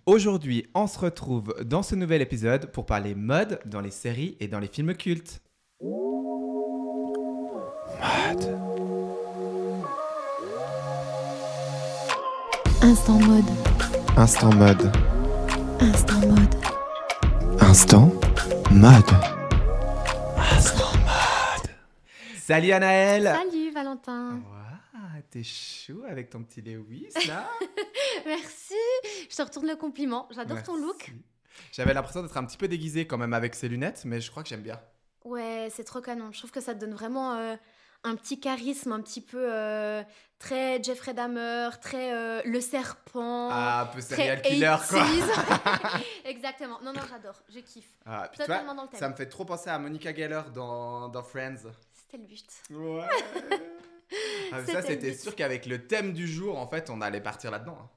Aujourd'hui, on se retrouve dans ce nouvel épisode pour parler mode dans les séries et dans les films cultes. Mode. Instant mode. Instant mode. Instant mode. Instant mode. Instant mode. Salut Anaëlle. Salut Valentin. Waouh, t'es chou avec ton petit Lewis là. Merci. Je te retourne le compliment. J'adore ton look. J'avais l'impression d'être un petit peu déguisée quand même avec ces lunettes, mais je crois que j'aime bien. Ouais, c'est trop canon. Je trouve que ça te donne vraiment un petit charisme, un petit peu très Jeffrey Dahmer, très le serpent. Ah, un peu très serial killer quoi. 80s. Exactement. Non, j'adore. Je kiffe. Ah, puis Totalement toi, dans le thème. ça me fait trop penser à Monica Geller dans Friends. C'était le but. Ouais. Ah, mais ça, C'était c'était vite. sûr qu'avec le thème du jour, en fait, on allait partir là-dedans. Hein.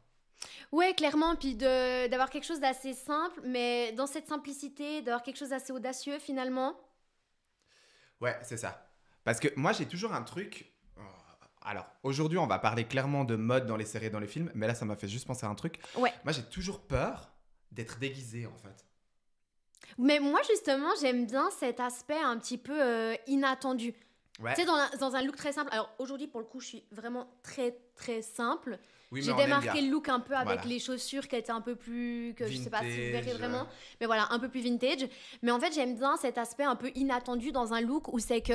Ouais, clairement. Puis d'avoir quelque chose d'assez simple, mais dans cette simplicité, d'avoir quelque chose d'assez audacieux finalement. Ouais, c'est ça. Parce que moi, j'ai toujours un truc. Alors, aujourd'hui, on va parler clairement de mode dans les séries et dans les films, mais là, ça m'a fait juste penser à un truc. Ouais. Moi, j'ai toujours peur d'être déguisé, en fait. Mais moi, justement, j'aime bien cet aspect un petit peu inattendu. Ouais. Tu sais, dans un look très simple. Alors, aujourd'hui, pour le coup, je suis vraiment très, très simple. Oui, mais J'ai on aime démarqué bien. le look un peu avec Voilà. les chaussures qui étaient un peu plus... que je sais pas si vous verrez Vintage. vraiment. Mais voilà, un peu plus vintage. Mais en fait, j'aime bien cet aspect un peu inattendu dans un look où c'est que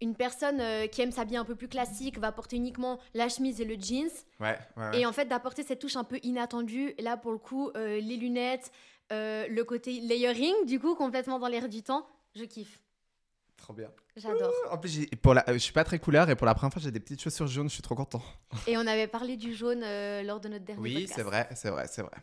une personne qui aime s'habiller un peu plus classique va porter uniquement la chemise et le jeans. Ouais, ouais, ouais. Et en fait, d'apporter cette touche un peu inattendue. Et là, pour le coup, les lunettes, le côté layering, du coup, complètement dans l'air du temps, je kiffe. Trop bien. J'adore. En plus, je suis pas très couleur et pour la première fois, j'ai des petites chaussures jaunes, je suis trop content. Et on avait parlé du jaune lors de notre dernier Oui, podcast. c'est vrai, c'est vrai, c'est vrai.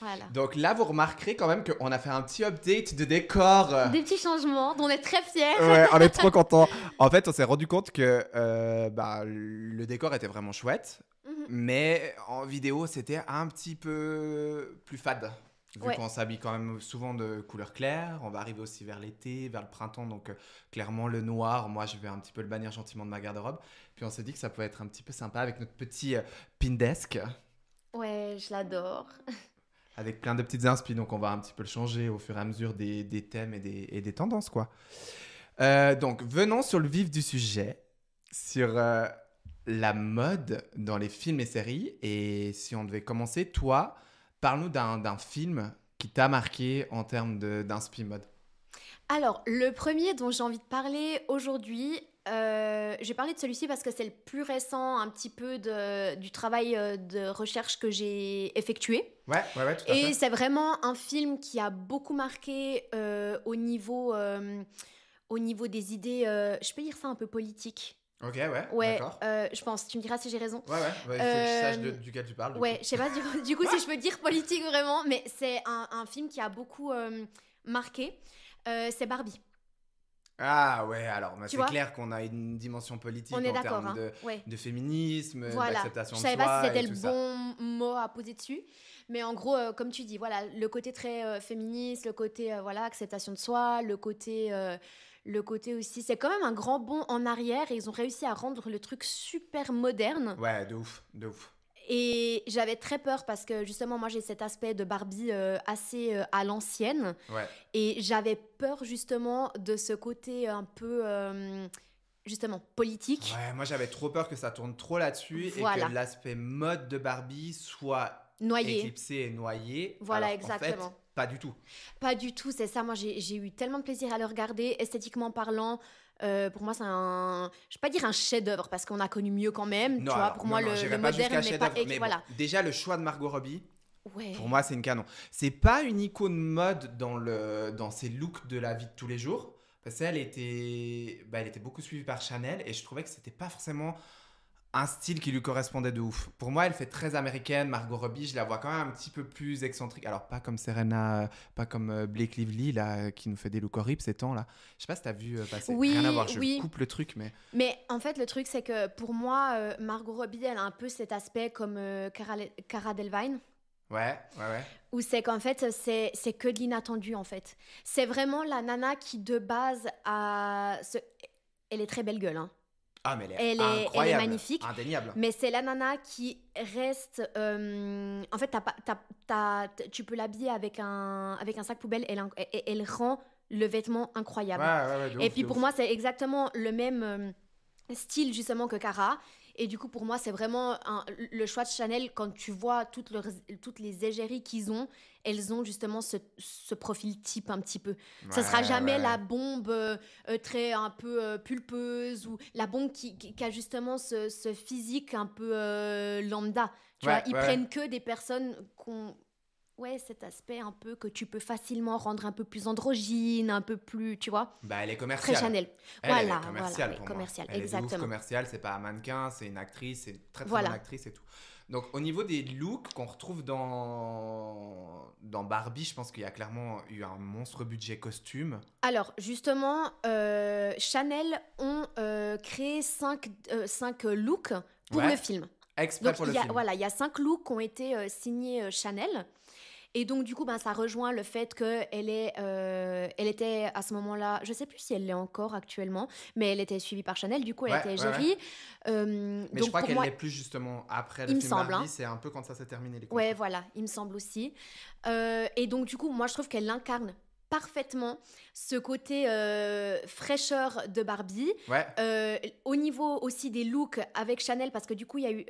Voilà. Donc là, vous remarquerez quand même qu'on a fait un petit update de décor. Des petits changements dont on est très fiers. Ouais, on est trop contents. En fait, on s'est rendu compte que le décor était vraiment chouette, Mhm. mais en vidéo, c'était un petit peu plus fade. Vu Ouais. qu'on s'habille quand même souvent de couleur claire, on va arriver aussi vers l'été, vers le printemps, donc clairement le noir, moi je vais un petit peu le bannir gentiment de ma garde-robe. Puis on s'est dit que ça pouvait être un petit peu sympa avec notre petit pin desk, Ouais, je l'adore. avec plein de petites inspi, donc on va un petit peu le changer au fur et à mesure des thèmes et des tendances, quoi. Donc venons sur le vif du sujet, sur la mode dans les films et séries. Et si on devait commencer, toi, parle-nous d'un film qui t'a marqué en termes d'inspi mode. Alors, le premier dont j'ai envie de parler aujourd'hui, j'ai parlé de celui-ci parce que c'est le plus récent un petit peu du travail de recherche que j'ai effectué. Ouais, tout à Et fait. c'est vraiment un film qui a beaucoup marqué au niveau des idées, je peux dire ça un peu politique. Ok, ouais, Ouais, d'accord. je pense, tu me diras si j'ai raison. Ouais, il faut que je sache duquel tu parles. Ouais, je sais pas du coup si je peux dire politique vraiment, mais c'est un film qui a beaucoup marqué. C'est Barbie. Ah ouais, alors Tu c'est vois clair qu'on a une dimension politique On est en d'accord, termes hein. Ouais. de féminisme, Voilà. d'acceptation Je de savais soi pas si et c'était tout le ça. bon mot à poser dessus, mais en gros, comme tu dis, voilà, le côté très féministe, le côté voilà acceptation de soi, le côté aussi, c'est quand même un grand bond en arrière et ils ont réussi à rendre le truc super moderne. Ouais, de ouf, de ouf. Et j'avais très peur parce que justement, moi j'ai cet aspect de Barbie assez à l'ancienne. Ouais. Et j'avais peur justement de ce côté un peu, justement, politique. Ouais, moi j'avais trop peur que ça tourne trop là-dessus Voilà. et que l'aspect mode de Barbie soit Noyé. éclipsé et noyé. Voilà, alors qu'en exactement. fait, pas du tout. Pas du tout, c'est ça. Moi, j'ai eu tellement de plaisir à le regarder, esthétiquement parlant. Pour moi, c'est je vais pas dire un chef-d'œuvre parce qu'on a connu mieux quand même. Non, tu vois, alors, pour moi, non, le j'irai pas moderne jusqu'à n'est pas. chef-d'œuvre, mais bon, voilà. déjà le choix de Margot Robbie, Ouais. pour moi c'est une canon. C'est pas une icône mode dans ses looks de la vie de tous les jours. Parce qu'elle elle était beaucoup suivie par Chanel et je trouvais que c'était pas forcément un style qui lui correspondait de ouf. Pour moi, elle fait très américaine. Margot Robbie, je la vois quand même un petit peu plus excentrique. Alors, pas comme Serena, pas comme Blake Lively, là, qui nous fait des looks horribles ces temps-là. Je sais pas si t'as vu passer. Oui, Rien à voir, je oui. coupe le truc, mais... Mais en fait, le truc, c'est que pour moi, Margot Robbie, elle a un peu cet aspect comme Cara Delevingne. Ouais. Où c'est qu'en fait, c'est que de l'inattendu, en fait. C'est vraiment la nana qui, de base, elle est très belle gueule, hein. Ah, mais Elle est incroyable, magnifique. indéniable. Mais c'est la nana qui reste. En fait, tu peux l'habiller avec un sac poubelle. Elle rend le vêtement Ouais, incroyable. ouais, ouais, de Et ouf, puis de pour ouf. moi, c'est exactement le même style justement que Cara. Et du coup, pour moi, c'est vraiment le choix de Chanel. Quand tu vois toutes les égéries qu'ils ont, elles ont justement ce profil type un petit peu. Ce sera Ouais, jamais ouais. la bombe très un peu pulpeuse ou la bombe qui a justement ce physique un peu lambda. Tu vois, Ouais, ils ouais, ouais. prennent que des personnes qu'on ouais, cet aspect un peu que tu peux facilement rendre un peu plus androgyne, un peu plus, tu vois, Bah, elle est très commerciale. Chanel. Elle est Voilà, commerciale ouais, pour moi. commercial, Elle est de ouf exactement. commerciale, c'est pas un mannequin, c'est une actrice, c'est une très très bonne Voilà. actrice et tout. Donc au niveau des looks qu'on retrouve dans Barbie, je pense qu'il y a clairement eu un monstre budget costume. Alors, justement, Chanel ont créé cinq looks pour le Ouais, film. exprès Donc, pour le film. il y a 5 looks qui ont été signés Chanel. Et donc, du coup, ben, ça rejoint le fait elle était à ce moment-là, je ne sais plus si elle l'est encore actuellement, mais elle était suivie par Chanel, du coup, elle Ouais, était ouais, ouais. égérie. Mais je Donc, crois pour qu'elle moi, l'est plus justement après le il me film semble, Barbie, hein. c'est un peu quand ça s'est terminé les Ouais, contrats. voilà, il me semble aussi. Et donc, du coup, moi, je trouve qu'elle incarne parfaitement ce côté fraîcheur de Barbie. Ouais, Au niveau aussi des looks avec Chanel, parce que du coup, il y a eu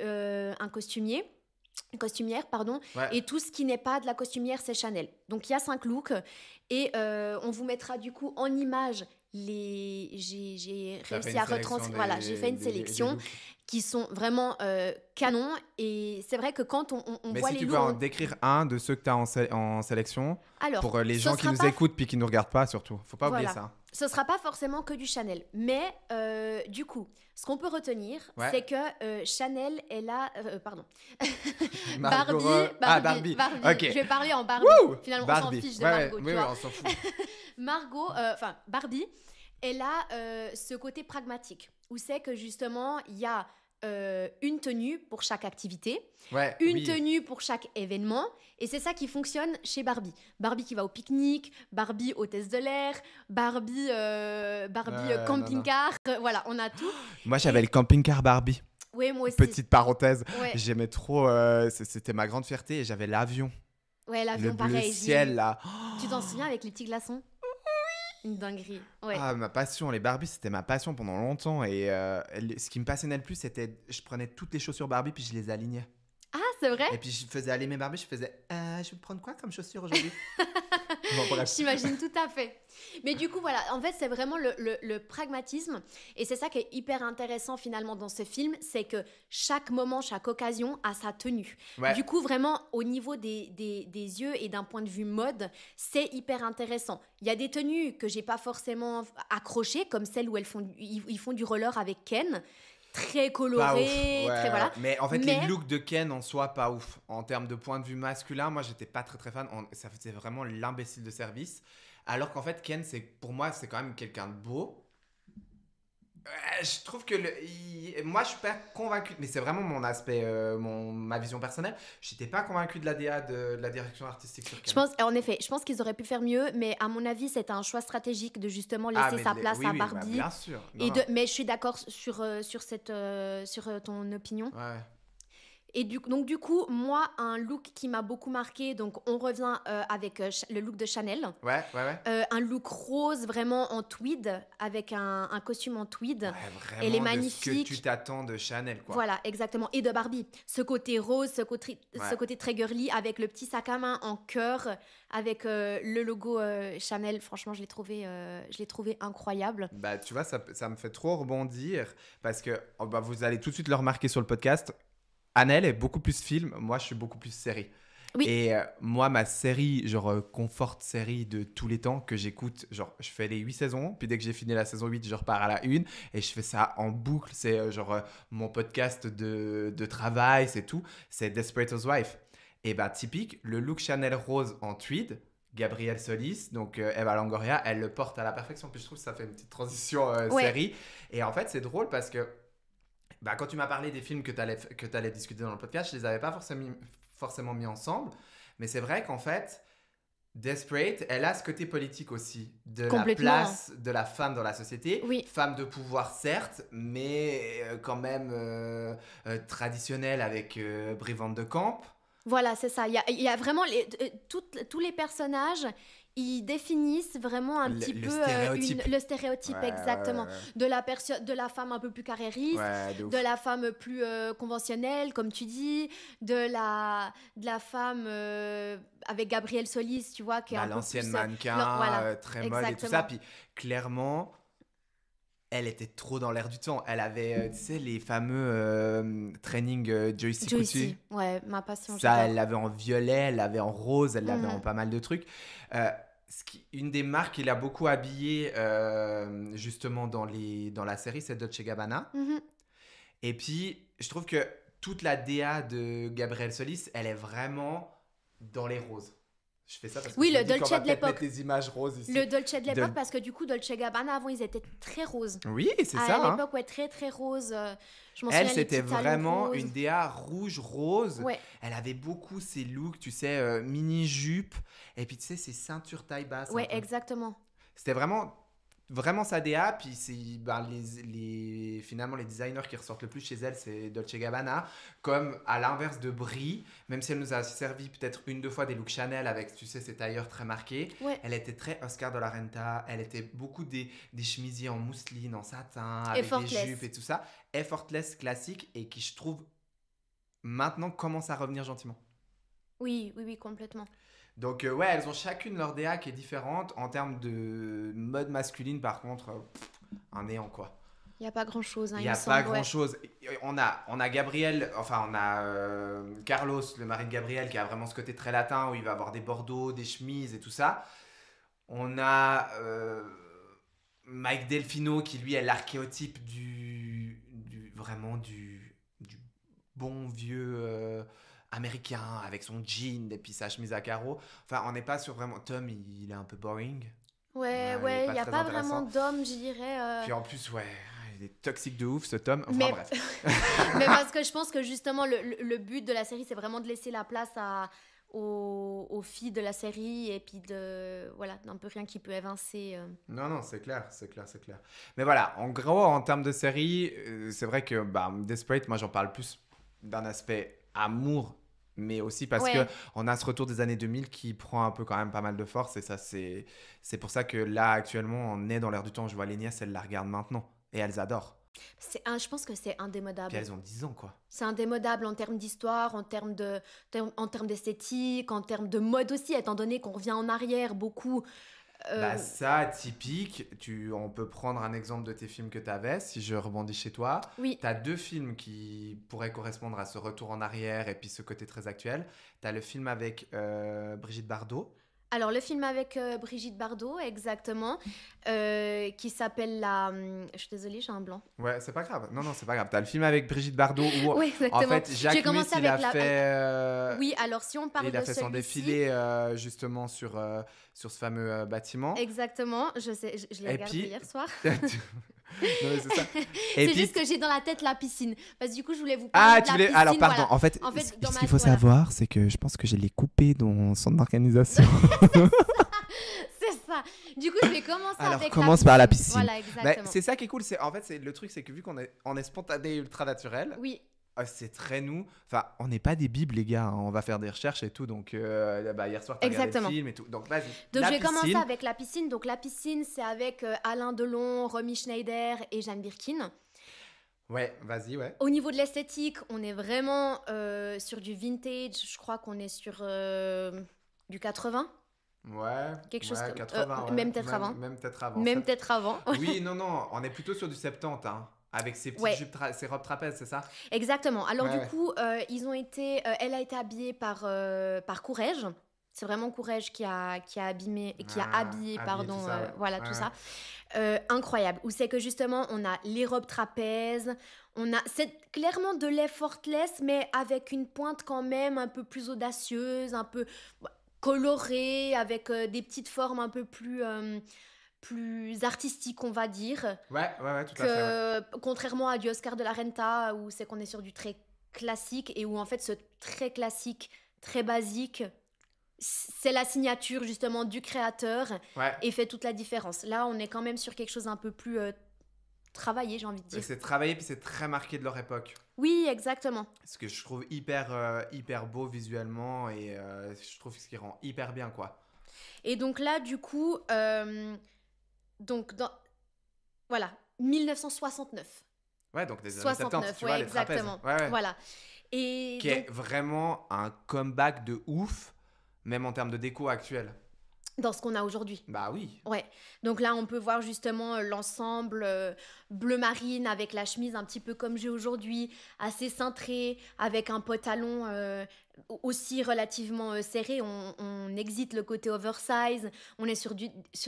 une costumière, pardon, ouais. et tout ce qui n'est pas de la costumière, c'est Chanel. Donc, il y a 5 looks, et on vous mettra du coup en image j'ai T'as fait réussi une à sélection retranscrire, voilà, j'ai fait une des sélection looks. qui sont vraiment canons. Et c'est vrai que quand on Mais voit si les tu peux looks, en décrire un de ceux que tu as en sélection, alors, pour les ce gens qui sera nous pas, écoutent puis qui nous regardent pas surtout. Faut pas oublier voilà, ça. ce sera pas forcément que du Chanel. Mais du coup, ce qu'on peut retenir, Ouais. c'est que Chanel est là, pardon, Margot Ah, Barbie. Barbie. Ok. Je vais parler en Barbie. Wouh Finalement, on s'en Barbie. fiche de Ouais, Margot, ouais, tu oui, vois. on s'en fout. Barbie, elle a ce côté pragmatique, où c'est que justement, il y a une tenue pour chaque activité, Ouais, une oui. tenue pour chaque événement, et c'est ça qui fonctionne chez Barbie. Barbie qui va au pique-nique, Barbie hôtesse de l'air, Barbie, Non, non. camping-car, voilà, on a tout. Moi, j'avais Et le camping-car Barbie. ouais, moi aussi. Petite parenthèse. Ouais, J'aimais trop. C'était ma grande fierté. Et j'avais l'avion. ouais, Le l'avion bleu pareil, je l'ai ciel, eu. là. Tu t'en souviens avec les petits glaçons? Une dinguerie. Ouais. Ah, ma passion. Les Barbies, c'était ma passion pendant longtemps. Et ce qui me passionnait le plus, c'était. Je prenais toutes les chaussures Barbie puis je les alignais. Ah, c'est vrai? Et puis je faisais aller mes Barbies. Je faisais. Je vais prendre quoi comme chaussures aujourd'hui? Bon, bref. J'imagine tout à fait. Mais du coup, voilà, en fait, c'est vraiment le pragmatisme. Et c'est ça qui est hyper intéressant finalement dans ce film, c'est que chaque moment, chaque occasion a sa tenue. Ouais. Du coup, vraiment, au niveau des yeux et d'un point de vue mode, c'est hyper intéressant. Il y a des tenues que j'ai pas forcément accrochées, comme celle où ils font du roller avec Ken. Très Pas coloré, ouf. Ouais, très voilà. Mais en fait, Mais- les looks de Ken en soi, pas ouf. En termes de point de vue masculin, moi, j'étais pas très très fan. Ça faisait vraiment l'imbécile de service. Alors qu'en fait, Ken, pour moi, c'est quand même quelqu'un de beau. Je trouve que moi je suis pas convaincu, mais c'est vraiment mon aspect, ma vision personnelle. J'étais pas convaincu de la DA de la direction artistique sur Ken. En effet, je pense qu'ils auraient pu faire mieux, mais à mon avis, c'était un choix stratégique de justement laisser mais sa place oui, à oui, bah, Barbie. bien sûr. Non, non. Mais je suis d'accord sur ton opinion. Ouais. Et donc du coup, moi, un look qui m'a beaucoup marqué, donc on revient avec le look de Chanel. Ouais, ouais, ouais. Un look rose vraiment en tweed, avec un costume en tweed. Ouais, vraiment Elle est de magnifique. ce que tu t'attends de Chanel, quoi. Voilà, exactement. Et de Barbie. Ce côté rose, ce côté très girly, avec le petit sac à main en cœur, avec le logo Chanel. Franchement, je l'ai trouvé incroyable. Bah, tu vois, ça me fait trop rebondir parce que vous allez tout de suite le remarquer sur le podcast. Annelle est beaucoup plus film, moi je suis beaucoup plus série. Oui. Et moi, ma série, genre confort série de tous les temps que j'écoute, genre je fais les 8 saisons, puis dès que j'ai fini la saison 8, je repars à la 1 et je fais ça en boucle. C'est mon podcast de travail, c'est tout. C'est Desperate Housewives. Et bah, typique, le look Chanel rose en tweed, Gabrielle Solis, donc Eva Longoria, elle le porte à la perfection. Puis je trouve que ça fait une petite transition série. Et en fait, c'est drôle parce que bah, quand tu m'as parlé des films que tu allais discuter dans le podcast, je les avais pas forcément mis ensemble. Mais c'est vrai qu'en fait, Desperate, elle a ce côté politique aussi, de la Complètement. place de la femme dans la société. Oui. Femme de pouvoir, certes, mais quand même traditionnelle avec Brie Van de Camp. Voilà, c'est ça. Il y a vraiment tous les personnages, ils définissent vraiment un petit Le peu stéréotype. le stéréotype, Ouais, exactement. ouais, De la femme un peu plus carriériste, ouais, de ouf. de la femme plus conventionnelle, comme tu dis, de la femme avec Gabrielle Solis, tu vois, qui est Bah, un peu l'ancienne plus... mannequin, non, voilà, très mode et tout ça. exactement. Puis clairement, elle était trop dans l'air du temps. Elle avait, tu sais, les fameux training Joycey Coutu. Joycey, ouais, ma passion, Ça, elle j'adore. l'avait en violet, elle l'avait en rose, elle l'avait en Mhm, pas mal de trucs. Euh, une des marques qu'il a beaucoup habillé justement dans la série, c'est Dolce Gabbana. mhm. Et puis, je trouve que toute la DA de Gabrielle Solis, elle est vraiment dans les roses. Je fais ça parce que Oui, je me le dis qu'on Dolce va de peut-être l'époque. mettre des images roses ici. Le Dolce de l'époque, De- parce que du coup, Dolce Gabbana, avant, ils étaient très roses. Oui, c'est À ça. Hein. l'époque, ouais, très très rose. Je m'en Elle, souviens, les c'était petits talons vraiment roses. une DA rouge-rose. Ouais, Elle avait beaucoup ces looks, tu sais, mini-jupe. Et puis, tu sais, ces ceintures taille basse un ouais, peu. exactement. C'était vraiment, vraiment sa DA. Puis, c'est, ben, finalement, les designers qui ressortent le plus chez elle, c'est Dolce Gabbana. Comme à l'inverse de Brie, même si elle nous a servi peut-être une, deux fois des looks Chanel avec, tu sais, ces tailleurs très marqués. Ouais, Elle était très Oscar de la Renta. Elle était beaucoup des chemisiers en mousseline, en satin, avec des effortless. jupes et tout ça. Effortless classique et qui, je trouve, maintenant commence à revenir gentiment. Oui, oui, oui, complètement. Donc, ouais, elles ont chacune leur DA qui est différente. En termes de mode masculine, par contre, un néant, quoi. Il n'y a pas grand-chose, hein, Il il n'y me a pas semble, ouais. grand-chose. On a Gabriel, enfin, on a Carlos, le mari de Gabriel, qui a vraiment ce côté très latin où il va avoir des bordeaux, des chemises et tout ça. On a Mike Delfino qui lui est l'archéotype vraiment du bon vieux américain avec son jean et puis sa chemise à carreaux. Enfin, on n'est pas sur vraiment... Tom, il est un peu boring. Ouais, Il est ouais, il pas n'y a très pas vraiment intéressant. d'homme, je dirais. Puis en plus, ouais, il est toxique de ouf ce Tom. Enfin Mais, bref. mais parce que je pense que justement, le but de la série, c'est vraiment de laisser la place aux filles de la série et puis voilà, d'un peu rien qui peut évincer. Non, non, c'est clair, c'est clair, c'est clair. Mais voilà, en gros, en termes de série, c'est vrai que bah, Desperate, moi j'en parle plus d'un aspect amour, mais aussi parce que Ouais, on a ce retour des années 2000 qui prend un peu quand même pas mal de force, et ça, c'est pour ça que là, actuellement, on est dans l'air du temps. Je vois les nièces, elles la regardent maintenant, et elles adorent. je pense que c'est Puis indémodable. elles ont 10 ans, quoi. C'est indémodable en termes d'histoire, en termes d'esthétique, en termes de mode aussi, étant donné qu'on revient en arrière beaucoup. Bah Euh, ça, typique, on peut prendre un exemple de tes films que tu avais, si je rebondis chez toi. oui, Tu as deux films qui pourraient correspondre à ce retour en arrière et puis ce côté très actuel. Tu as le film avec Brigitte Bardot. alors le film avec Brigitte Bardot, exactement, qui s'appelle Je suis désolée, j'ai un blanc. Ouais, c'est pas grave. Non, non, c'est pas grave. Tu as le film avec Brigitte Bardot où, Oui, en exactement. fait, Jacques J'ai commencé Nuit, il a avec la... fait... Oui, alors si on parle il a de fait son celui-ci... défilé justement sur ce fameux bâtiment. Exactement, je sais, je l'ai Et regardé puis... hier soir. Non, mais c'est ça. Et C'est puis... juste que j'ai dans la tête la piscine. Parce que du coup, je voulais vous Ah, parler de tu la voulais... piscine. Alors, pardon. Voilà. En fait, En fait, dans ce ma... qu'il faut voilà. savoir, c'est que je pense que je l'ai coupé dans son organisation. C'est ça. Du coup, je vais commencer Alors, avec commence par la piscine. Voilà, Bah, exactement. c'est ça qui est cool. En fait, le truc, c'est que vu on est spontané et ultra naturel, Oui, c'est très nous. Enfin, on n'est pas des bibles, les gars. Hein. On va faire des recherches et tout. Donc, bah, hier soir, tu as regardé le exactement. film et tout. Donc, vas-y. Donc, La je vais commencer piscine. avec la piscine. Donc, la piscine, c'est avec Alain Delon, Romy Schneider et Jeanne Birkin. Ouais, vas-y, ouais. Au niveau de l'esthétique, on est vraiment sur du vintage. Je crois qu'on est sur du 80. Ouais, Quelque chose comme... 80, ouais. Même peut-être avant. Même peut-être avant. Même peut-être avant. Oui, non, non, on est plutôt sur du 70, hein, avec ces petites Ouais. jupes, ces robes trapèzes, c'est ça? Exactement. Alors Ouais, du ouais. coup, elle a été habillée par Courrèges. C'est vraiment Courrèges qui a habillé, Habillé pardon, tout ça, ouais. voilà, Ouais, tout ouais. ça. Incroyable. Où c'est que justement, on a les robes trapèzes, c'est clairement de l'effortless, mais avec une pointe quand même un peu plus audacieuse, un peu colorée, avec des petites formes un peu plus artistiques, on va dire. Ouais, tout à fait. Ouais. Contrairement à du Oscar de la Renta, où c'est qu'on est sur du très classique et où en fait ce très classique, très basique, c'est la signature justement du créateur Ouais. et fait toute la différence. Là, on est quand même sur quelque chose un peu plus travaillé, j'ai envie de dire. C'est travaillé, puis c'est très marqué de leur époque. Oui, exactement. Ce que je trouve hyper beau visuellement et je trouve ce qui rend hyper bien, quoi. Et donc là, du coup, donc voilà, 1969. Ouais, donc des années 70, tu ouais, vois, les trapèzes. exactement. Ouais. Voilà. Et Qui est vraiment un comeback de ouf, même en termes de déco actuelle. dans ce qu'on a aujourd'hui. Bah oui. Ouais. Donc là, on peut voir justement l'ensemble bleu marine avec la chemise un petit peu comme j'ai aujourd'hui, assez cintrée, avec un pantalon aussi relativement serré. On exite le côté oversize. On est sur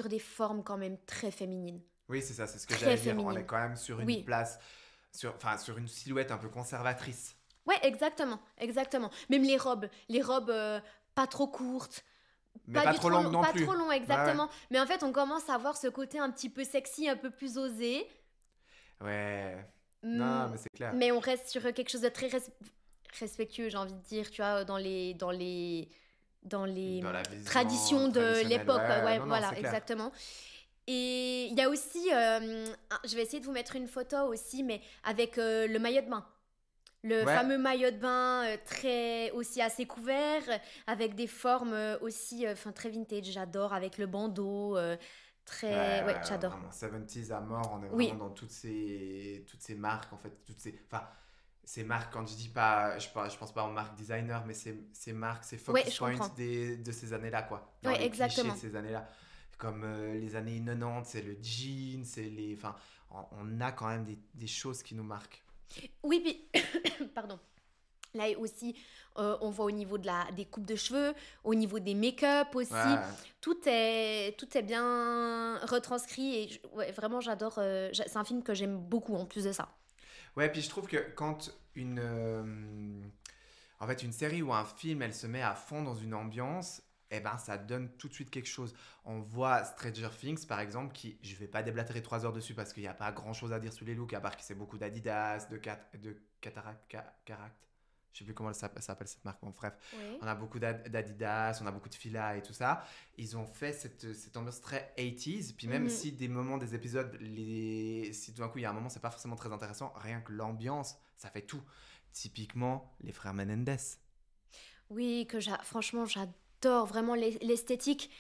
des formes quand même très féminines. Oui, c'est ça, c'est ce que Très j'allais dire. féminine. On est quand même sur une Oui. place, sur une silhouette un peu conservatrice. Ouais, exactement. Même les robes pas trop courtes. Mais pas trop longue non pas plus. trop long, exactement. Mais en fait, on commence à voir ce côté un petit peu sexy, un peu plus osé. Ouais. Non, mais c'est clair. Mais on reste sur quelque chose de très respectueux, j'ai envie de dire, tu vois, dans les Dans la vision traditions de traditionnelle. l'époque. Ouais, non, voilà, c'est clair. exactement. Et il y a aussi, je vais essayer de vous mettre une photo aussi, mais avec le maillot de bain. Le fameux maillot de bain très aussi assez couvert, avec des formes aussi très vintage, j'adore, avec le bandeau, très... Ouais, j'adore. Vraiment, 70s à mort, on est Oui. vraiment dans toutes ces marques, en fait, ces marques, quand je dis pas, je pense pas aux marques designer, mais ces marques, ces focus points de ces années-là, quoi. Dans les exactement. clichés de ces années-là. Comme les années 90, c'est le jean, on a quand même des choses qui nous marquent. Oui, puis, pardon. Là aussi, on voit au niveau des coupes de cheveux, au niveau des make-up aussi. Ouais. Tout est une retranscrit et vraiment j'adore. C'est un film que j'aime beaucoup en plus de ça. Ouais, puis je trouve que quand une série ou un film, elle se met à fond dans une ambiance, eh ben, ça donne tout de suite quelque chose. On voit Stranger Things, par exemple, qui, je vais pas déblatérer 3 heures dessus parce qu'il n'y a pas grand chose à dire sur les looks, à part que c'est beaucoup d'Adidas, de Cataract. Je sais plus comment ça s'appelle cette marque. Bon, bref, oui. On a beaucoup d'Adidas, on a beaucoup de Fila et tout ça. Ils ont fait cette ambiance très 80s. Puis même si des moments des épisodes, si tout d'un coup il y a un moment, c'est pas forcément très intéressant, rien que l'ambiance, ça fait tout. Typiquement, les frères Menendez. Oui, franchement, j'adore vraiment l'esthétique.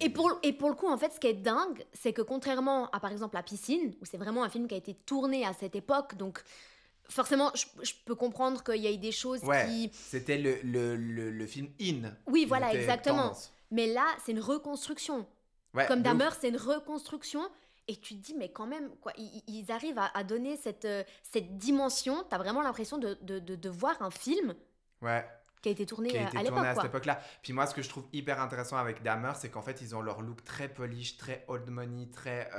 Et pour le coup, en fait, ce qui est dingue, c'est que contrairement à, par exemple, La Piscine, où c'est vraiment un film qui a été tourné à cette époque, donc forcément, je peux comprendre qu'il y a eu des choses qui... C'était le film In. Oui, voilà, exactement. Tendance. Mais là, c'est une reconstruction. Ouais, comme Dahmer, c'est une reconstruction. Et tu te dis, mais quand même, quoi, ils arrivent à donner cette dimension. Tu as vraiment l'impression de voir un film qui a été tourné à l'époque. À cette époque-là. Puis moi, ce que je trouve hyper intéressant avec Dahmer, c'est qu'en fait, ils ont leur look très polish, très old money, très...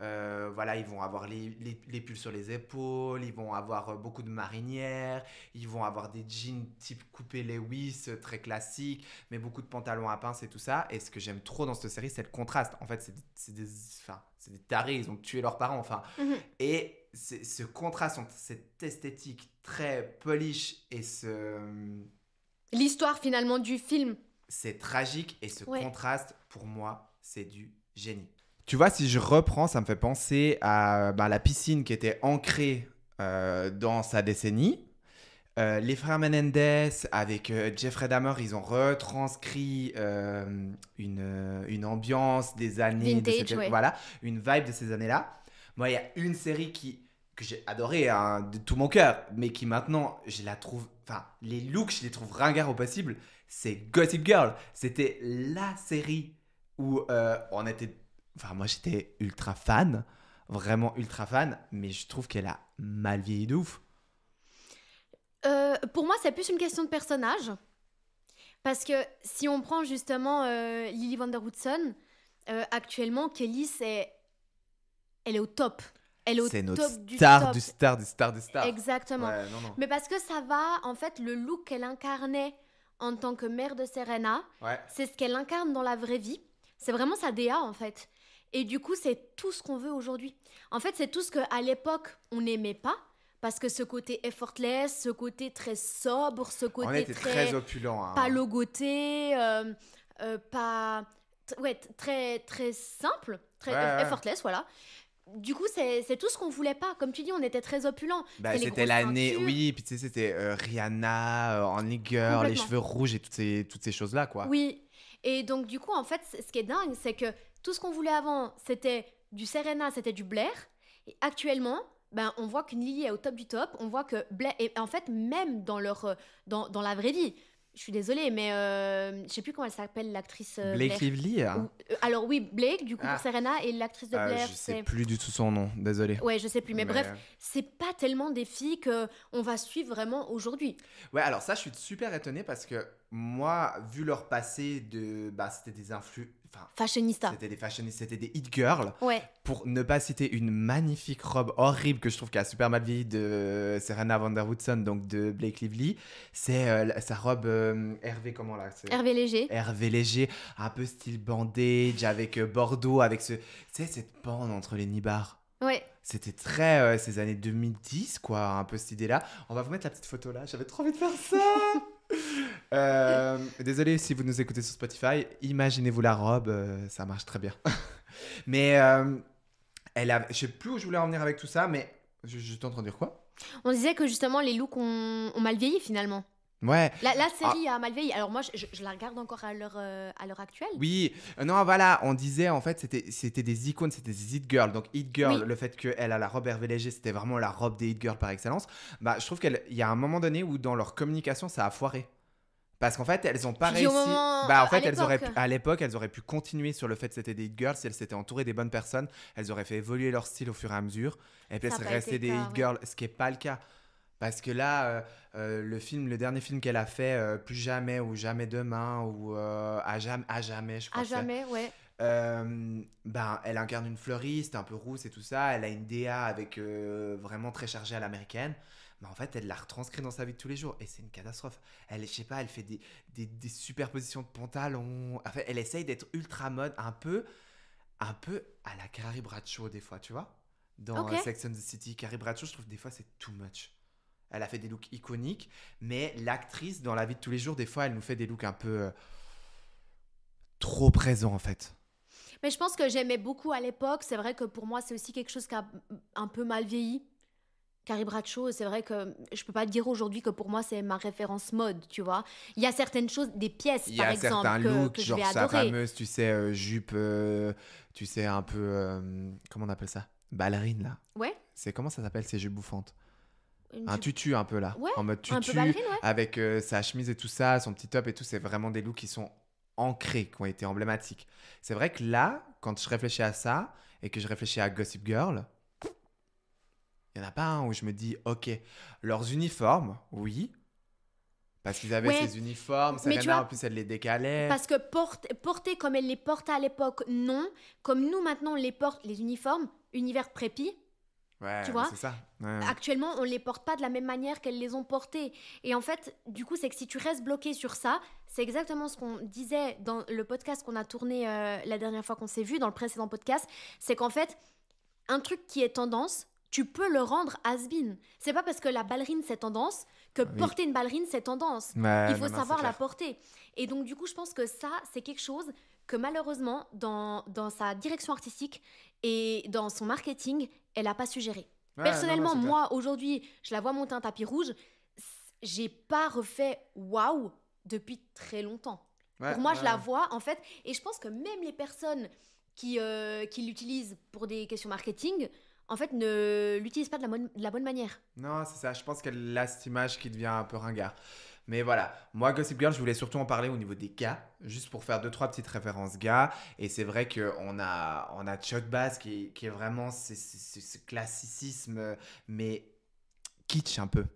ils vont avoir les pulls sur les épaules, ils vont avoir beaucoup de marinières, ils vont avoir des jeans type coupé Lewis, très classique, mais beaucoup de pantalons à pince et tout ça. Et ce que j'aime trop dans cette série, c'est le contraste. En fait, c'est des tarés, ils ont tué leurs parents, enfin. Et ce contraste entre cette esthétique très polish et l'histoire finalement du film. C'est tragique et ce contraste, pour moi, c'est du génie. Tu vois, si je reprends, ça me fait penser à La Piscine qui était ancrée dans sa décennie. Les frères Menendez avec Jeffrey Dahmer, ils ont retranscrit une ambiance des années... Vintage, une vibe de ces années-là. Moi, il y a une série que j'ai adorée de tout mon cœur, mais qui maintenant, je la trouve... Enfin, les looks, je les trouve ringards au possible. C'est Gossip Girl. C'était la série où on était... Enfin, moi, j'étais ultra fan. Vraiment ultra fan. Mais je trouve qu'elle a mal vieilli de ouf. Pour moi, c'est plus une question de personnage. Parce que si on prend justement Lily Van Der Woodson, actuellement, Kelly, elle est au top. Elle est au top du top. Du star. Exactement. Ouais, non. Mais parce que ça va, en fait, le look qu'elle incarnait en tant que mère de Serena, c'est ce qu'elle incarne dans la vraie vie. C'est vraiment sa DA, en fait. Et du coup, c'est tout ce qu'on veut aujourd'hui. En fait, c'est tout ce qu'à l'époque, on n'aimait pas. parce que ce côté effortless, ce côté très sobre, ce On côté était très opulent. Hein. pas logoté, pas... Ouais, très, très simple, très effortless, voilà. Du coup, c'est tout ce qu'on voulait pas. Comme tu dis, on était très opulents. Bah, c'était l'année, oui, puis tu sais, c'était Rihanna en e-girl, les cheveux rouges et toutes ces choses-là, quoi. Oui, et donc du coup, en fait, ce qui est dingue, c'est que tout ce qu'on voulait avant, c'était du Serena, c'était du Blair. Et actuellement, ben, on voit qu'une Lily est au top du top. On voit que Blair, et en fait, même dans dans la vraie vie, je suis désolée, mais je sais plus comment elle s'appelle, l'actrice Blake Blair. Lively. Hein. Alors oui, Blake, du coup, pour Serena, et l'actrice de Blair, je sais plus du tout son nom, désolé. Ouais, je sais plus, mais bref, c'est pas tellement des filles qu'on va suivre vraiment aujourd'hui. Ouais, alors ça, je suis super étonnée parce que moi, vu leur passé c'était des fashionista. C'était des fashionistas, c'était des hit girls. Ouais. Pour ne pas citer une magnifique robe horrible que je trouve qui a super mal vieilli de Serena van der Woodsen, donc de Blake Lively. C'est sa robe Hervé, comment là Hervé Léger. Hervé Léger, un peu style bandage avec Bordeaux, avec cette bande entre les nibards. Ouais. C'était très ces années 2010, quoi, un peu cette idée-là. On va vous mettre la petite photo là, j'avais trop envie de faire ça. Désolé si vous nous écoutez sur Spotify, imaginez-vous la robe, ça marche très bien. Mais je sais plus où je voulais en venir avec tout ça, mais j'étais en train de dire quoi? On disait que justement les looks ont mal vieilli finalement. Ouais. La série a mal vieilli. Alors moi, je la regarde encore à l'heure actuelle. Oui, non, voilà, on disait en fait, c'était des icônes, c'était des hit girls. Donc hit girl, oui. Le fait qu'elle a la robe Hervé Léger, c'était vraiment la robe des hit girls par excellence. Bah, je trouve qu'il y a un moment donné où dans leur communication, ça a foiré. Parce qu'en fait, elles n'ont pas réussi. En fait, à l'époque, elles auraient pu continuer sur le fait que c'était des hit girls si elles s'étaient entourées des bonnes personnes. Elles auraient fait évoluer leur style au fur et à mesure. Et puis elles seraient restées des hit girls, ce qui n'est pas le cas. Parce que là, le dernier film qu'elle a fait, Plus jamais ou Jamais demain ou à jamais, je crois. À jamais, ouais. Elle incarne une fleuriste, un peu rousse et tout ça. Elle a une DA avec vraiment très chargée à l'américaine. Mais en fait, elle l'a retranscrit dans sa vie de tous les jours. Et c'est une catastrophe. Elle, je sais pas, elle fait des superpositions de pantalons. En fait, elle essaye d'être ultra mode, un peu à la Carrie Bradshaw des fois, tu vois. Dans Sex and the City, Carrie Bradshaw, je trouve des fois c'est too much. Elle a fait des looks iconiques, mais l'actrice, dans la vie de tous les jours, des fois, elle nous fait des looks un peu trop présents, en fait. Mais je pense que j'aimais beaucoup à l'époque. C'est vrai que pour moi, c'est aussi quelque chose qui a un peu mal vieilli. Carrie Bradshaw, c'est vrai que je peux pas dire aujourd'hui que pour moi, c'est ma référence mode, tu vois. Il y a certaines choses, des pièces, par exemple, que je vais adorer. Sa fameuse, tu sais, jupe, tu sais, un peu... comment on appelle ça? Ballerine, là. Ouais. Comment ça s'appelle, ces jupes bouffantes? Un tutu un peu là, ouais, en mode tutu, un peu ballerine, ouais. avec sa chemise et tout ça, son petit top et tout, c'est vraiment des looks qui sont ancrés, qui ont été emblématiques. C'est vrai que là, quand je réfléchis à ça et que je réfléchis à Gossip Girl, il n'y en a pas un où je me dis, ok, leurs uniformes, oui, parce qu'ils avaient ces uniformes, Serena en plus elle les décalait. Parce que porter comme elle les portait à l'époque, non. Comme nous maintenant on les porte, les uniformes, univers prépi. Ouais, tu vois, c'est ça. Ouais. Actuellement, on les porte pas de la même manière qu'elles les ont portées. Et en fait, du coup, c'est que si tu restes bloqué sur ça, c'est exactement ce qu'on disait dans le podcast qu'on a tourné la dernière fois qu'on s'est vu, dans le précédent podcast, c'est qu'en fait, un truc qui est tendance, tu peux le rendre has-been. C'est pas parce que la ballerine c'est tendance que porter une ballerine c'est tendance. Ouais, il faut savoir la porter. Et donc, du coup, je pense que ça, c'est quelque chose que malheureusement, dans sa direction artistique et dans son marketing, elle n'a pas su gérer. Ouais, personnellement, moi, aujourd'hui, je la vois monter un tapis rouge, j'ai pas refait waouh depuis très longtemps. Pour moi, je la vois, en fait, et je pense que même les personnes qui l'utilisent pour des questions marketing, en fait, ne l'utilisent pas de la bonne manière. Non, c'est ça. Je pense qu'elle a cette image qui devient un peu ringard. Mais voilà, moi, Gossip Girl, je voulais surtout en parler au niveau des gars, juste pour faire 2-3 petites références gars. Et c'est vrai qu'on a Chuck Bass qui est vraiment ce classicisme, mais kitsch un peu.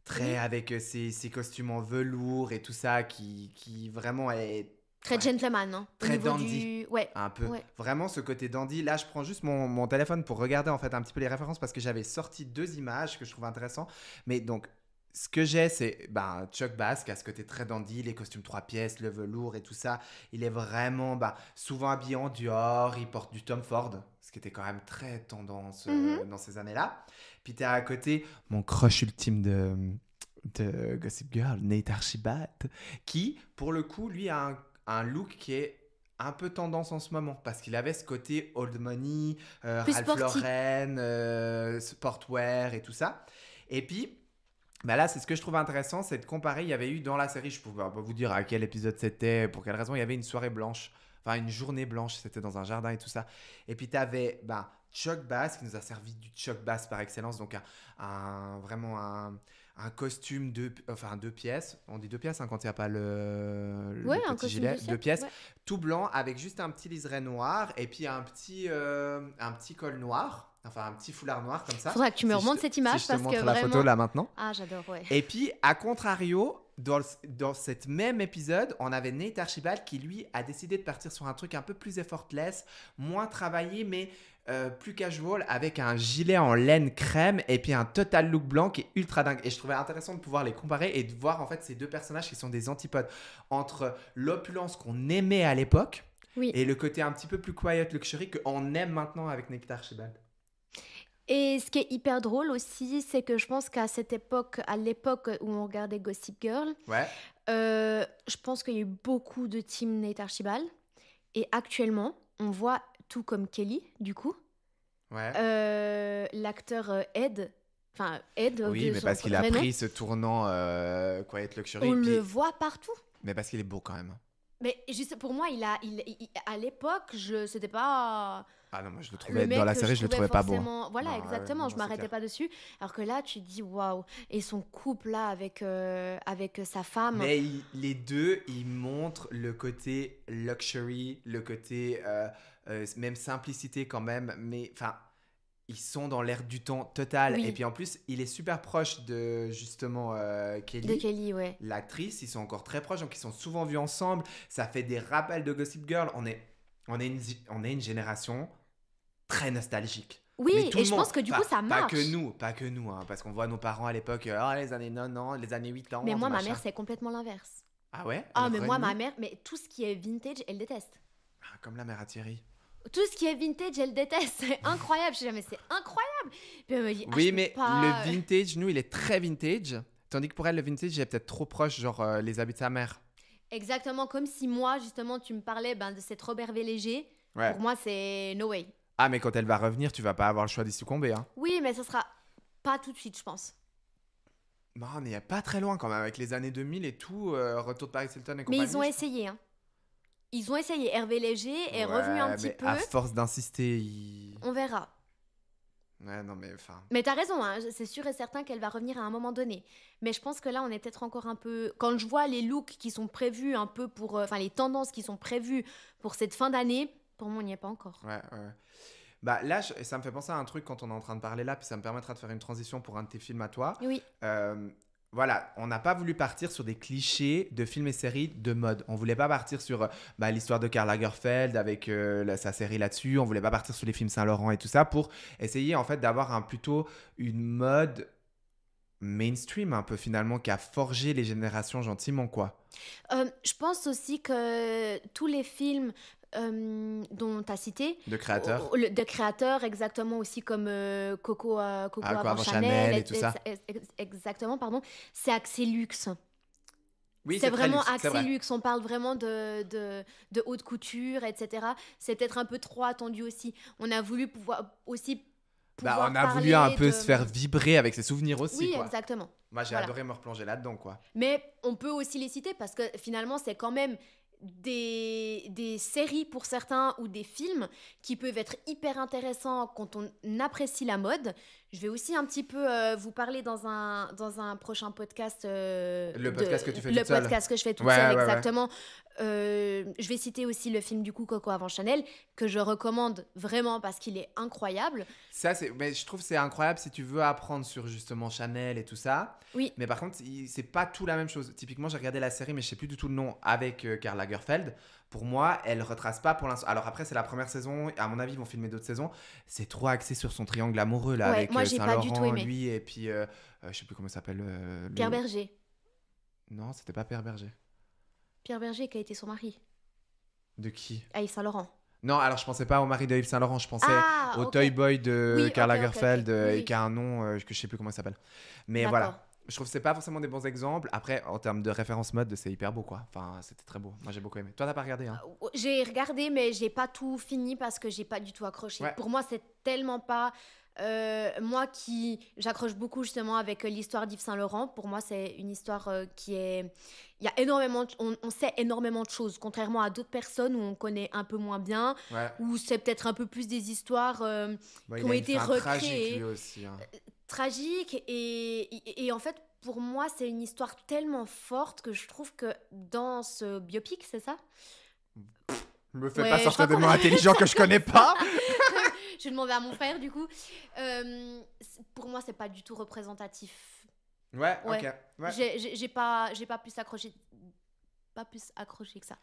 Très avec ses costumes en velours et tout ça, qui vraiment est... Très gentleman, hein, très dandy, un peu. Ouais. Vraiment ce côté dandy. Là, je prends juste mon téléphone pour regarder en fait un petit peu les références parce que j'avais sorti 2 images que je trouve intéressantes. Mais donc, ce que j'ai, c'est Chuck Bass qui a ce côté très dandy, les costumes 3 pièces, le velours et tout ça. Il est vraiment souvent habillé en Dior, il porte du Tom Ford, ce qui était quand même très tendance dans ces années-là. Puis t'as à côté mon crush ultime de Gossip Girl, Nate Archibald, qui, pour le coup, lui a un look qui est un peu tendance en ce moment, parce qu'il avait ce côté old money, Ralph sportif. Lauren, sportwear et tout ça. Et puis, là, c'est ce que je trouve intéressant, c'est de comparer. Il y avait eu dans la série, je ne pourrais pas vous dire à quel épisode c'était, pour quelle raison, il y avait une soirée blanche, enfin une journée blanche, c'était dans un jardin et tout ça. Et puis, tu avais Chuck Bass qui nous a servi du Chuck Bass par excellence, donc vraiment un costume deux pièces. On dit deux pièces quand il n'y a pas le un petit costume gilet. de chef, Deux pièces, ouais. tout blanc avec juste un petit liseré noir et puis un petit col noir. Enfin, un petit foulard noir comme ça. Faudra que tu me remontes cette image si je te parce montre que la vraiment... photo là maintenant. Ah, j'adore, ouais. Et puis, à contrario, dans cet même épisode, on avait Nate Archibald qui, lui, a décidé de partir sur un truc un peu plus effortless, moins travaillé, mais plus casual, avec un gilet en laine crème et puis un total look blanc qui est ultra dingue. Et je trouvais intéressant de pouvoir les comparer et de voir en fait ces deux personnages qui sont des antipodes entre l'opulence qu'on aimait à l'époque et le côté un petit peu plus quiet luxury qu'on aime maintenant avec Nate Archibald. Et ce qui est hyper drôle aussi, c'est que je pense qu'à cette époque, à l'époque où on regardait Gossip Girl, je pense qu'il y a eu beaucoup de team Nate Archibald. Et actuellement, on voit tout comme Kelly, du coup. L'acteur Ed. Enfin, Ed. Oui, mais parce qu'il a pris ce tournant quiet luxury. On le voit partout. Mais parce qu'il est beau quand même. Mais juste pour moi, à l'époque, c'était pas... Ah non, moi je le trouvais dans la série, je le trouvais pas beau. Voilà, non, exactement, je m'arrêtais pas dessus. Alors que là, tu te dis waouh, et son couple là avec sa femme. Mais les deux, ils montrent le côté luxury, le côté même simplicité quand même, mais enfin, ils sont dans l'air du temps total. Et puis en plus, il est super proche de justement Kelly. De Kelly, ouais. L'actrice, ils sont encore très proches, donc ils sont souvent vus ensemble. Ça fait des rappels de Gossip Girl. On est une génération très nostalgique. Oui, et je pense que du coup, ça marche. Pas que nous, hein, parce qu'on voit nos parents à l'époque, les années 90, les années 80. Mais moi, ma mère, c'est complètement l'inverse. Ah ouais? Ah, mais moi, ma mère, mais tout ce qui est vintage, elle déteste. Ah, comme la mère à Thierry. Tout ce qui est vintage, elle déteste. C'est incroyable. Je sais jamais, c'est incroyable. Puis elle me dit, oui, mais le vintage, nous, il est très vintage. Tandis que pour elle, le vintage, il est peut-être trop proche, genre les habits de sa mère. Exactement, comme si moi, justement, tu me parlais de cette Robert V. Léger. Ouais. Pour moi, c'est no way. Ah, mais quand elle va revenir, tu vas pas avoir le choix d'y succomber. Hein. Oui, mais ça sera pas tout de suite, je pense. Non, mais il n'y a pas très loin quand même, avec les années 2000 et tout, Retour de Paris Hilton et compagnie. Mais ils ont essayé, hein. Ils ont essayé. Hervé Léger est revenu un petit peu. À force d'insister, on verra. Ouais, non, mais enfin. Mais t'as raison, hein, c'est sûr et certain qu'elle va revenir à un moment donné. Mais je pense que là, on est peut-être encore un peu. Quand je vois les looks qui sont prévus un peu pour. Enfin, les tendances qui sont prévues pour cette fin d'année, pour moi, on n'y est pas encore. Ouais. Là, ça me fait penser à un truc quand on est en train de parler là, puis ça me permettra de faire une transition pour un de tes films à toi. Oui. Voilà, on n'a pas voulu partir sur des clichés de films et séries de mode. On voulait pas partir sur l'histoire de Karl Lagerfeld avec sa série là-dessus. On voulait pas partir sur les films Saint-Laurent et tout ça pour essayer en fait d'avoir plutôt une mode mainstream un peu finalement qui a forgé les générations gentiment quoi. Je pense aussi que tous les films dont tu as cité. De créateurs. De créateurs, exactement, aussi comme Coco avant Chanel et tout ça. Exactement, pardon. C'est axé luxe. Oui, c'est vraiment axé luxe. On parle vraiment de haute couture, etc. C'est peut-être un peu trop attendu aussi. On a voulu pouvoir aussi... on a voulu un peu se faire vibrer avec ses souvenirs aussi. Oui, quoi. Exactement. Moi, j'ai adoré me replonger là-dedans, quoi. Mais on peut aussi les citer parce que finalement, c'est quand même des séries pour certains ou des films qui peuvent être hyper intéressants quand on apprécie la mode. Je vais aussi un petit peu vous parler dans un prochain podcast. Le podcast que tu fais toute seule. Le podcast que je fais toute seule, exactement. Je vais citer aussi le film du coup Coco avant Chanel que je recommande vraiment parce qu'il est incroyable. Mais je trouve que c'est incroyable si tu veux apprendre sur justement Chanel et tout ça. Oui. Mais par contre, c'est pas tout la même chose. Typiquement, j'ai regardé la série, mais je sais plus du tout le nom avec Karl Lagerfeld. Pour moi, elle retrace pas pour l'instant. Alors après, c'est la première saison. À mon avis, ils vont filmer d'autres saisons. C'est trop axé sur son triangle amoureux là. Ouais, avec moi, j'ai pas du tout Saint-Laurent, aimé. lui, et puis je sais plus comment il s'appelle. Pierre Berger. Non, c'était pas Pierre Berger. Pierre Berger qui a été son mari. De qui? À Yves Saint-Laurent. Non, alors je pensais pas au mari de Yves Saint-Laurent, je pensais au ok. Toy Boy de Oui, Karl ok, ok, Lagerfeld ok. Oui, et oui. qui a un nom que je sais plus comment il s'appelle. Mais D'accord. voilà, je trouve que c'est pas forcément des bons exemples. Après, en termes de référence mode, c'est hyper beau quoi. Enfin, c'était très beau. Moi, j'ai beaucoup aimé. Toi, t'as pas regardé hein? J'ai regardé, mais j'ai pas tout fini parce que j'ai pas du tout accroché. Ouais. Pour moi, c'est tellement pas. Moi qui j'accroche beaucoup justement avec l'histoire d'Yves Saint-Laurent, pour moi c'est une histoire qui est... Il y a énormément on sait énormément de choses, contrairement à d'autres personnes où on connaît un peu moins bien, Ouais. où c'est peut-être un peu plus des histoires Bon, qui il ont a une été fin tragique recréées, lui aussi. Hein. tragiques. Et en fait, pour moi, c'est une histoire tellement forte que je trouve que dans ce biopic, c'est ça? Me fais Ouais, pas je sortir crois des qu'on mots a- intelligents que je connais pas. Je vais demander à mon frère du coup. Pour moi, c'est pas du tout représentatif. Ouais, Ouais. ok. Ouais. J'ai pas plus accroché que ça.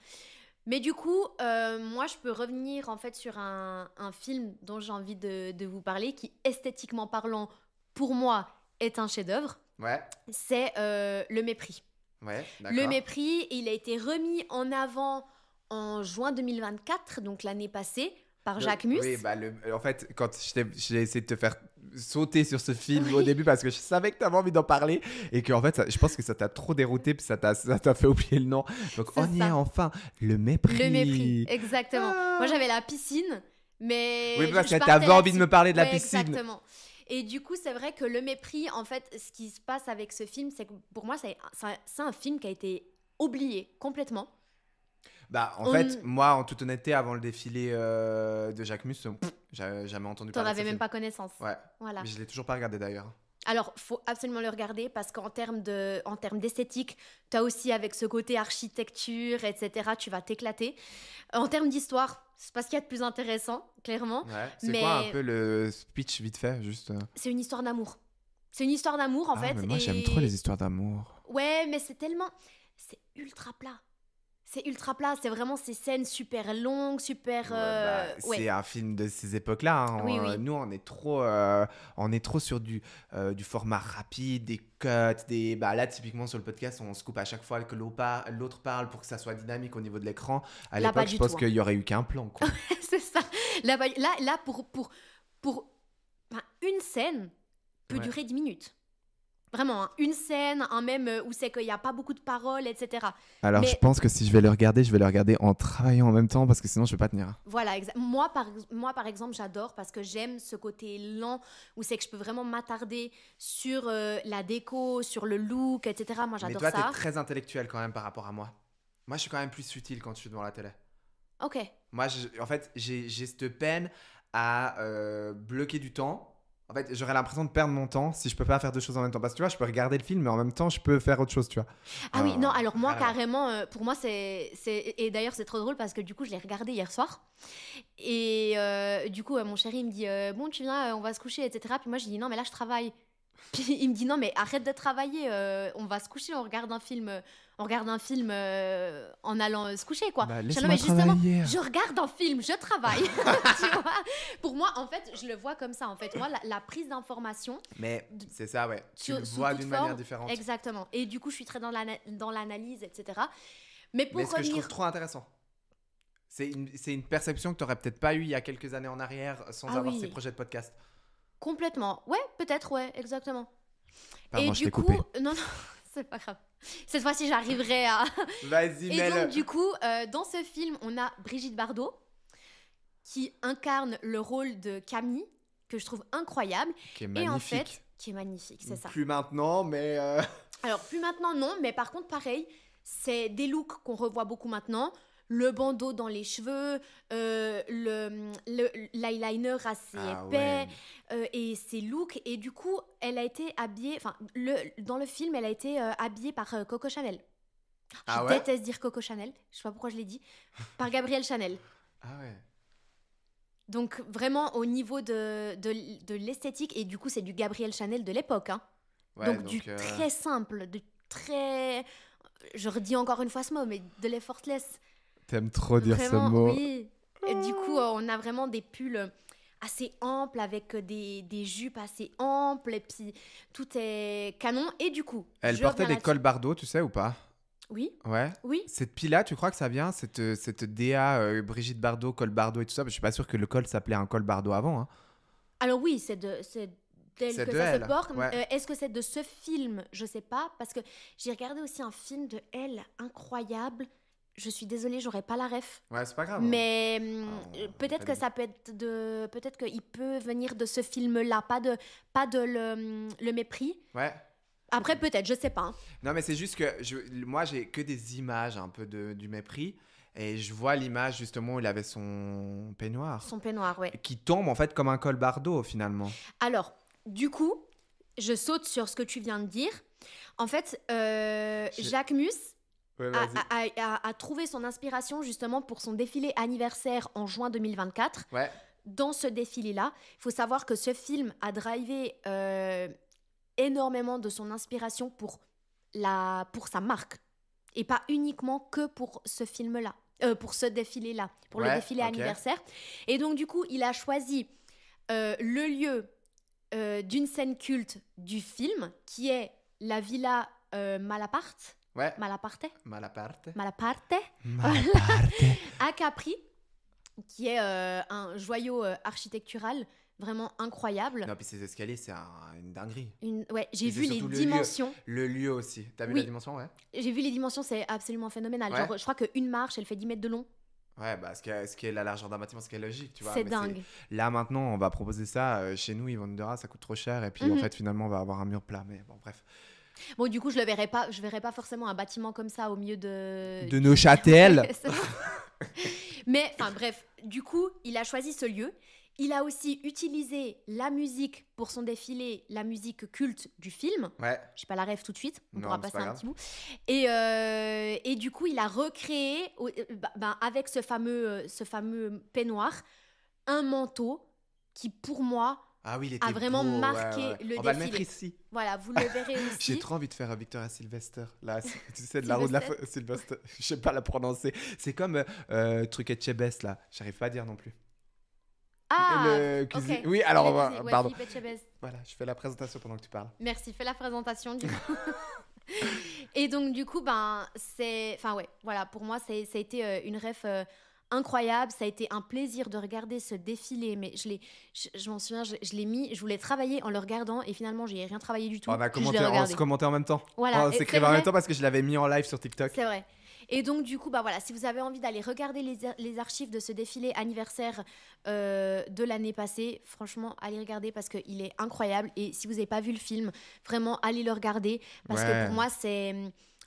Mais du coup, moi, je peux revenir en fait sur un film dont j'ai envie de vous parler, qui esthétiquement parlant, pour moi, est un chef-d'œuvre. Ouais, C'est Le Mépris. ouais, Le d'accord. Mépris, il a été remis en avant en juin 2024, donc l'année passée, par Jacques Mus. Oui, bah en fait, quand j'ai essayé de te faire sauter sur ce film Oui. au début parce que je savais que tu avais envie d'en parler et que en fait, je pense que ça t'a trop dérouté puis ça t'a fait oublier le nom. Donc C'est on y ça. est enfin, le mépris. Le Mépris, exactement. Ah. Moi, j'avais la piscine, mais Oui, parce je que partais t'avais envie de là-dessus. me parler de la Ouais, piscine. Exactement. Et du coup, c'est vrai que Le Mépris, en fait, ce qui se passe avec ce film, c'est que pour moi, c'est un film qui a été oublié complètement. Bah en On- fait, moi en toute honnêteté, avant le défilé de Jacques Mus, j'avais jamais entendu T'en parler de avais ce même film. pas connaissance. Ouais, Voilà. mais je l'ai toujours pas regardé d'ailleurs. Alors, faut absolument le regarder parce qu'en termes d'esthétique, tu as aussi avec ce côté architecture, etc., tu vas t'éclater. En termes d'histoire, c'est pas ce qu'il y a de plus intéressant, clairement. Ouais. C'est Mais- quoi un peu le speech vite fait, juste C'est une histoire d'amour. C'est une histoire d'amour, en Ah, fait. mais moi et- j'aime trop les histoires d'amour. Ouais, mais c'est tellement... C'est ultra plat. C'est ultra plat. C'est vraiment ces scènes super longues, super... ouais. C'est un film de ces époques-là. Hein. Oui, oui. Nous, on est trop sur du format rapide, des cuts, là, typiquement sur le podcast, on se coupe à chaque fois que l'autre parle pour que ça soit dynamique au niveau de l'écran. À Là, pas l'époque, du je pense tout, hein. qu'il y aurait eu qu'un plan. Quoi. C'est ça. Là, pour une scène peut Ouais. durer 10 minutes. Vraiment, hein. Une scène, un même où c'est qu'il n'y a pas beaucoup de paroles, etc. Alors, Mais- je pense que si je vais le regarder en travaillant en même temps parce que sinon, je vais pas tenir. Voilà, moi, par exemple, j'adore parce que j'aime ce côté lent où c'est que je peux vraiment m'attarder sur la déco, sur le look, etc. Moi, Mais j'adore toi, ça. t'es très intellectuel quand même par rapport à moi. Moi, je suis quand même plus subtil quand je suis devant la télé. Ok. Moi, en fait, j'ai cette peine à bloquer du temps. En fait, j'aurais l'impression de perdre mon temps si je peux pas faire deux choses en même temps. Parce que tu vois, je peux regarder le film, mais en même temps, je peux faire autre chose, tu vois. Ah oui, non, alors moi, rien à voir. carrément, pour moi, et d'ailleurs, c'est trop drôle parce que du coup, je l'ai regardé hier soir. Et du coup, mon chéri, il me dit, bon, tu viens, on va se coucher, etc. Puis moi, je dis, non, mais là, je travaille. Puis il me dit, non, mais arrête de travailler, on va se coucher, on regarde un film en allant se coucher, quoi. Bah, Je dis, laisse-moi non, mais justement, travailler. je regarde un film, je travaille. Tu vois. Pour moi, en fait, je le vois comme ça. En fait, moi, la prise d'information, Mais c'est ça, ouais. Tu Sur- le sous vois toute d'une forme, manière différente. exactement. Et du coup, je suis très dans l'analyse, etc. Mais pour Mais ce que je revenir... trouve trop intéressant, c'est une perception que tu n'aurais peut-être pas eue il y a quelques années en arrière sans Ah avoir oui. ces projets de podcast. Complètement. Ouais, peut-être, ouais, exactement. Pardon, et je du t'ai coup, coupé. non, c'est pas grave. Cette fois-ci, j'arriverai à... Vas-y, Et mets-le. donc, du coup, dans ce film, on a Brigitte Bardot qui incarne le rôle de Camille, que je trouve incroyable. Qui est Et en magnifique. fait, qui est magnifique, c'est ça. Plus maintenant, mais... Alors, plus maintenant, non, mais par contre, pareil, c'est des looks qu'on revoit beaucoup maintenant. Le bandeau dans les cheveux, l'eyeliner assez Ah épais, ouais. et ses looks. Et du coup, elle a été habillée, enfin, dans le film, elle a été habillée par Coco Chanel. Ah Je ouais déteste dire Coco Chanel, je sais pas pourquoi je l'ai dit, par Gabrielle Chanel. Ah ouais. Donc, vraiment, au niveau de l'esthétique, et du coup, c'est du Gabrielle Chanel de l'époque, hein. Ouais, donc, du très simple, du très... Je redis encore une fois ce mot, mais de l'effortless. T'aimes trop dire Vraiment, ce mot. oui. Et du coup, on a vraiment des pulls assez ample, avec des jupes assez amples, et puis tout est canon. Et du coup, Elle je portait reviens des cols Bardot, tu sais ou pas? Oui, Ouais. oui. Cette pile-là, tu crois que ça vient, cette DA Brigitte Bardot, col Bardot et tout ça? Je suis pas sûr que le col s'appelait un col Bardot avant. Hein. Alors oui, c'est d'elle C'est que de ça se elle. porte. Ouais. Est-ce que c'est de ce film? Je sais pas, parce que j'ai regardé aussi un film de elle incroyable. Je suis désolée, j'aurais pas la ref. Ouais, c'est pas grave. Mais peut-être que Fallait- ça peut être de... Peut-être qu'il peut venir de ce film-là, pas de le mépris. Ouais. Après, peut-être, je sais pas. Hein. Non, mais c'est juste que moi, j'ai que des images un peu du mépris. Et je vois l'image justement où il avait son peignoir. Son peignoir, ouais. Qui tombe en fait comme un col Bardot finalement. Alors, du coup, je saute sur ce que tu viens de dire. En fait, Jacques Mus Ouais, a trouvé son inspiration justement pour son défilé anniversaire en juin 2024. Ouais. Dans ce défilé-là, il faut savoir que ce film a drivé énormément de son inspiration pour sa marque. Et pas uniquement que pour ce film-là, pour ce défilé-là, pour le défilé anniversaire. Et donc, du coup, il a choisi le lieu d'une scène culte du film, qui est la villa Malaparte. Ouais. Malaparte. Malaparte. À Capri, qui est un joyau architectural vraiment incroyable. Non, puis ces escaliers, c'est une dinguerie. Ouais, j'ai Et vu c'est les surtout dimensions. Le lieu aussi. T'as vu Oui. la dimension, ouais? J'ai vu les dimensions, c'est absolument phénoménal. Ouais. Genre, je crois qu'une marche, elle fait 10 mètres de long. Ouais, bah, ce qui est la largeur d'un bâtiment, ce qui est logique, tu vois. C'est mais dingue. Là, maintenant, on va proposer ça. Chez nous, ils vendent de ça coûte trop cher. Et puis, en fait, finalement, on va avoir un mur plat. Mais bon, bref. Bon, du coup, je verrai pas forcément un bâtiment comme ça au milieu de Neuchâtel. Mais, enfin, bref, du coup, il a choisi ce lieu. Il a aussi utilisé la musique pour son défilé, la musique culte du film. Ouais. Je n'ai pas la rêve tout de suite, on Non, pourra mais c'est passer pas un grave. petit bout. Et du coup, il a recréé, avec ce fameux peignoir, un manteau qui, pour moi, Ah oui, il était a vraiment beau, marqué ouais. le défilé. On va le mettre ici. Voilà, vous le verrez aussi. J'ai trop envie de faire Victoria Sylvester. Là, tu sais, de la roue de la Sylvester. Je sais pas la prononcer. C'est comme truc Etchebest, là. J'arrive pas à dire non plus. Ah, le cuisine. ok. Oui, alors, Ouais, pardon. Philippe Etchebest. Voilà, je fais la présentation pendant que tu parles. Merci, fais la présentation du coup. Et donc du coup, ben c'est, enfin ouais, voilà, pour moi ça a été une ref incroyable. Ça a été un plaisir de regarder ce défilé, mais je m'en souviens, je l'ai mis, je voulais travailler en le regardant et finalement j'y ai rien travaillé du tout. On On se commentait en même temps. Voilà, On s'écrivait en même temps parce que je l'avais mis en live sur TikTok. C'est vrai. Et donc, du coup, bah voilà, si vous avez envie d'aller regarder les archives de ce défilé anniversaire de l'année passée, franchement, allez regarder parce qu'il est incroyable. Et si vous n'avez pas vu le film, vraiment, allez le regarder. Parce que pour moi, c'est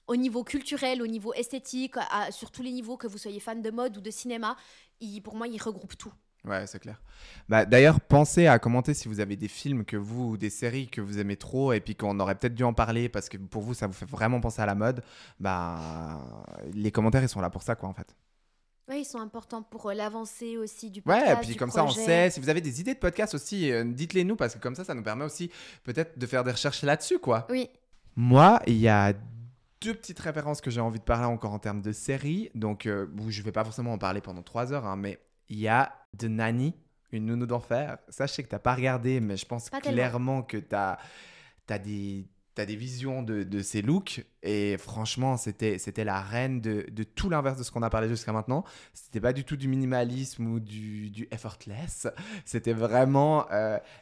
au niveau culturel, au niveau esthétique, sur tous les niveaux, que vous soyez fan de mode ou de cinéma, pour moi, il regroupe tout. Ouais, c'est clair. Bah, d'ailleurs, pensez à commenter si vous avez des films ou des séries que vous aimez trop et puis qu'on aurait peut-être dû en parler parce que pour vous, ça vous fait vraiment penser à la mode. Bah, les commentaires, ils sont là pour ça, quoi, en fait. Oui, ils sont importants pour l'avancée aussi du podcast. Ouais, et puis comme ça, on projet. sait. Si vous avez des idées de podcast aussi, dites-les nous parce que comme ça nous permet aussi peut-être de faire des recherches là-dessus, quoi. Oui. Moi, il y a deux petites références que j'ai envie de parler encore en termes de séries. Donc, je vais pas forcément en parler pendant 3 heures, hein, mais il y a The Nanny, une nounou d'enfer. Ça, je sais que t'as pas regardé, mais je pense Pas clairement que t'as des visions de ces looks. Et franchement, c'était la reine de tout l'inverse de ce qu'on a parlé jusqu'à maintenant. C'était pas du tout du minimalisme ou du effortless. C'était vraiment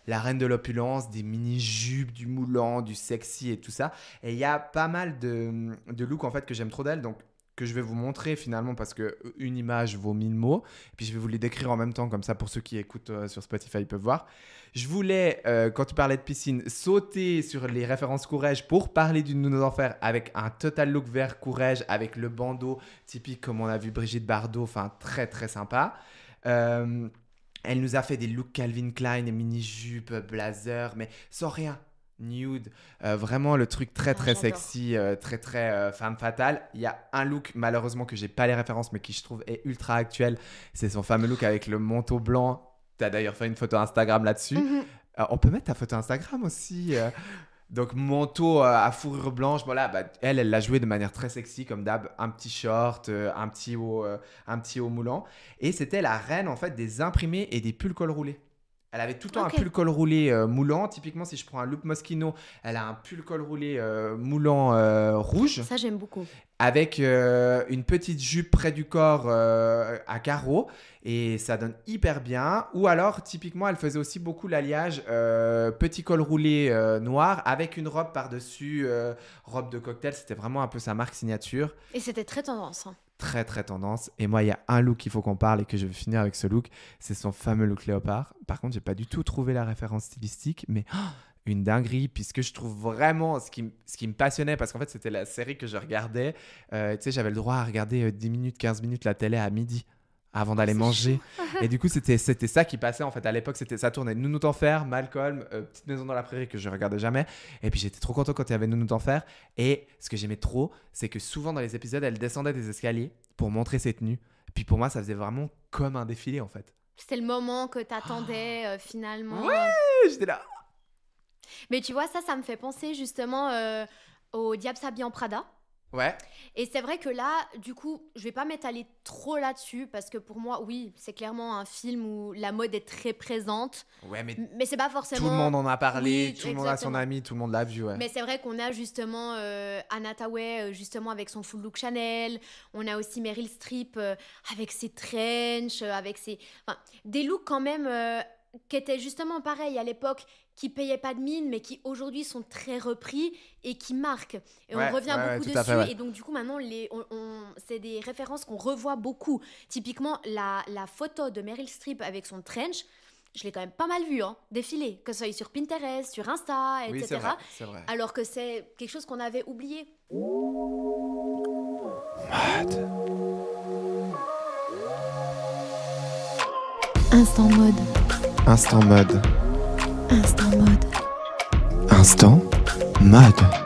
la reine de l'opulence, des mini-jupes, du moulant, du sexy et tout ça. Et il y a pas mal de looks en fait que j'aime trop d'elle. Donc, que je vais vous montrer finalement parce qu'une image vaut 1000 mots. Et puis je vais vous les décrire en même temps, comme ça pour ceux qui écoutent sur Spotify, ils peuvent voir. Je voulais, quand tu parlais de piscine, sauter sur les références Courrèges pour parler d'une nounou d'enfer avec un total look vert Courrèges, avec le bandeau typique comme on a vu Brigitte Bardot, enfin très très sympa. Elle nous a fait des looks Calvin Klein, mini-jupe, blazer, mais sans rien. Nude, vraiment le truc très très j'adore. sexy, très très femme fatale. Il y a un look malheureusement que j'ai pas les références mais qui je trouve est ultra actuel, c'est son fameux look avec le manteau blanc. T'as d'ailleurs fait une photo Instagram là-dessus. On peut mettre ta photo Instagram aussi. Donc manteau à fourrure blanche, voilà, bah, elle l'a joué de manière très sexy comme d'hab, un petit short, un petit haut moulant, et c'était la reine en fait des imprimés et des pulls col roulé. Elle avait tout le temps Ok. un pull col roulé moulant. Typiquement, si je prends un look Moschino, elle a un pull col roulé moulant rouge Ça, j'aime beaucoup. avec une petite jupe près du corps à carreaux et ça donne hyper bien. Ou alors, typiquement, elle faisait aussi beaucoup l'alliage petit col roulé noir avec une robe par-dessus, robe de cocktail. C'était vraiment un peu sa marque signature. Et c'était très tendance. Hein. Très, très tendance. Et moi, il y a un look qu'il faut qu'on parle et que je vais finir avec ce look. C'est son fameux look léopard. Par contre, j'ai pas du tout trouvé la référence stylistique, mais une dinguerie, puisque je trouve vraiment ce qui me passionnait, parce qu'en fait, c'était la série que je regardais. Tu sais, j'avais le droit à regarder 10 minutes, 15 minutes la télé à midi avant d'aller C'est manger. Et du coup, c'était ça qui passait en fait. À l'époque, ça tournait Nounou d'Enfer, Malcolm, Petite Maison dans la Prairie que je regardais jamais. Et puis, j'étais trop content quand il y avait Nounou d'Enfer. Et ce que j'aimais trop, c'est que souvent dans les épisodes, elle descendait des escaliers pour montrer ses tenues. Puis pour moi, ça faisait vraiment comme un défilé en fait. C'était le moment que t'attendais finalement. Ouais, j'étais là. Mais tu vois, ça me fait penser justement au Diable s'habille en Prada. Ouais. Et c'est vrai que là, du coup, je vais pas m'étaler trop là-dessus parce que pour moi, oui, c'est clairement un film où la mode est très présente. Ouais, mais Mais c'est pas forcément. tout le monde en a parlé, Oui, tout le monde a son exactement. ami, tout le monde l'a vu, ouais. Mais c'est vrai qu'on a justement Anna Thaoué justement avec son full look Chanel. On a aussi Meryl Streep avec ses trenches, avec ses... Enfin, des looks quand même qui étaient justement pareils à l'époque, qui payaient pas de mine, mais qui aujourd'hui sont très repris et qui marquent. Et Ouais, on revient ouais, beaucoup tout à dessus. fait, ouais. Et donc du coup maintenant, c'est des références qu'on revoit beaucoup. Typiquement, la photo de Meryl Streep avec son trench, je l'ai quand même pas mal vue, hein, défiler, que ce soit sur Pinterest, sur Insta, Oui, etc. c'est vrai, c'est vrai. Alors que c'est quelque chose qu'on avait oublié. Instant mode. Instant mode. Instant mode. Instant mode.